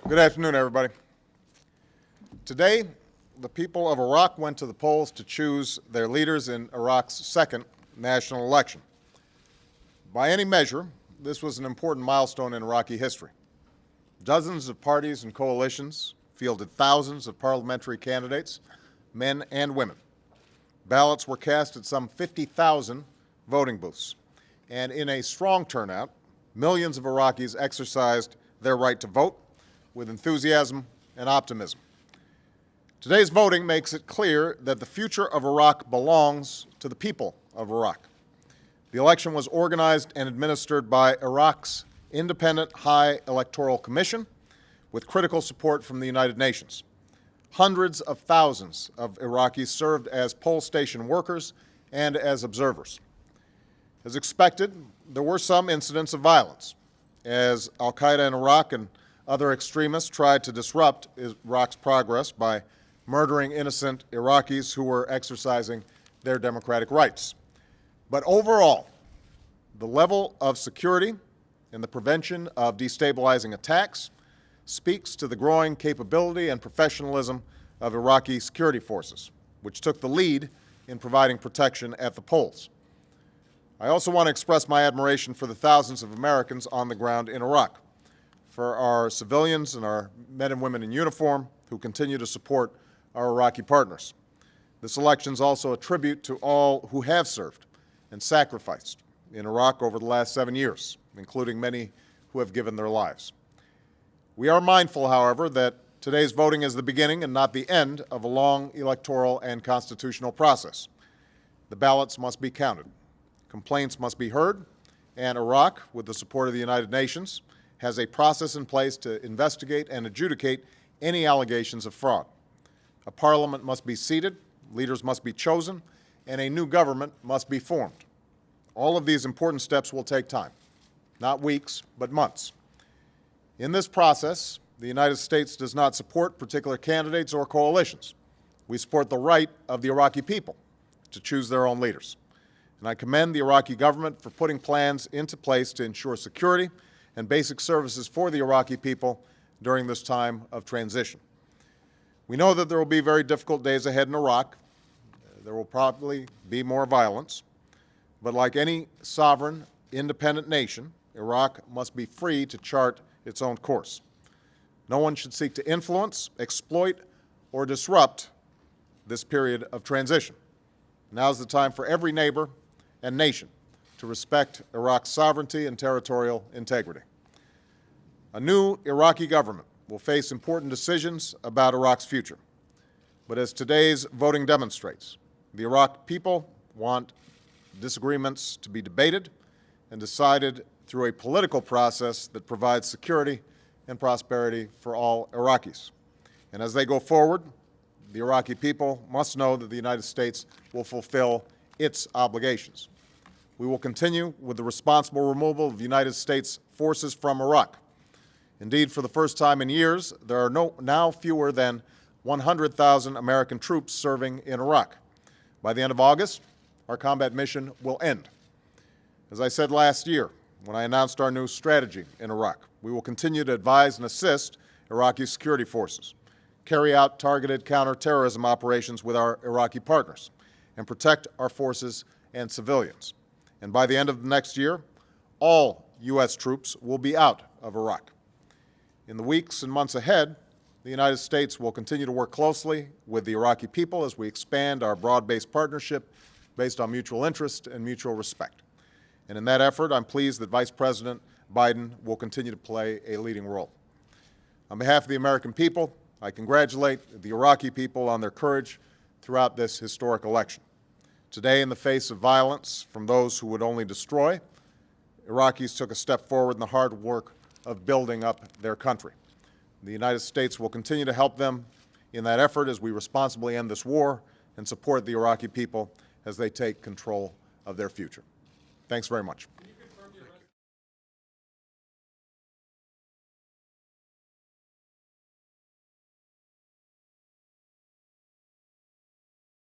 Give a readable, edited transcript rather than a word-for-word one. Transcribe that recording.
Good afternoon, everybody. Today, the people of Iraq went to the polls to choose their leaders in Iraq's second national election. By any measure, this was an important milestone in Iraqi history. Dozens of parties and coalitions fielded thousands of parliamentary candidates, men and women. Ballots were cast at some 50,000 voting booths, and in a strong turnout, millions of Iraqis exercised their right to vote with enthusiasm and optimism. Today's voting makes it clear that the future of Iraq belongs to the people of Iraq. The election was organized and administered by Iraq's independent High Electoral Commission with critical support from the United Nations. Hundreds of thousands of Iraqis served as poll station workers and as observers. As expected, there were some incidents of violence, as al-Qaeda in Iraq and other extremists tried to disrupt Iraq's progress by murdering innocent Iraqis who were exercising their democratic rights. But overall, the level of security and the prevention of destabilizing attacks speaks to the growing capability and professionalism of Iraqi security forces, which took the lead in providing protection at the polls. I also want to express my admiration for the thousands of Americans on the ground in Iraq, for our civilians and our men and women in uniform who continue to support our Iraqi partners. This election is also a tribute to all who have served and sacrificed in Iraq over the last 7 years, including many who have given their lives. We are mindful, however, that today's voting is the beginning and not the end of a long electoral and constitutional process. The ballots must be counted, complaints must be heard, and Iraq, with the support of the United Nations, has a process in place to investigate and adjudicate any allegations of fraud. A parliament must be seated, leaders must be chosen, and a new government must be formed. All of these important steps will take time, not weeks, but months. In this process, the United States does not support particular candidates or coalitions. We support the right of the Iraqi people to choose their own leaders. And I commend the Iraqi government for putting plans into place to ensure security and basic services for the Iraqi people during this time of transition. We know that there will be very difficult days ahead in Iraq. There will probably be more violence. But like any sovereign, independent nation, Iraq must be free to chart its own course. No one should seek to influence, exploit, or disrupt this period of transition. Now is the time for every neighbor and nation to respect Iraq's sovereignty and territorial integrity. A new Iraqi government will face important decisions about Iraq's future. But as today's voting demonstrates, the Iraq people want disagreements to be debated and decided through a political process that provides security and prosperity for all Iraqis. And as they go forward, the Iraqi people must know that the United States will fulfill its obligations. We will continue with the responsible removal of United States forces from Iraq. Indeed, for the first time in years, there are now fewer than 100,000 American troops serving in Iraq. By the end of August, our combat mission will end. As I said last year, when I announced our new strategy in Iraq, we will continue to advise and assist Iraqi security forces, carry out targeted counterterrorism operations with our Iraqi partners, and protect our forces and civilians. And by the end of the next year, all U.S. troops will be out of Iraq. In the weeks and months ahead, the United States will continue to work closely with the Iraqi people as we expand our broad-based partnership based on mutual interest and mutual respect. And in that effort, I'm pleased that Vice President Biden will continue to play a leading role. On behalf of the American people, I congratulate the Iraqi people on their courage throughout this historic election. Today, in the face of violence from those who would only destroy, Iraqis took a step forward in the hard work of building up their country. The United States will continue to help them in that effort as we responsibly end this war and support the Iraqi people as they take control of their future. Thanks very much.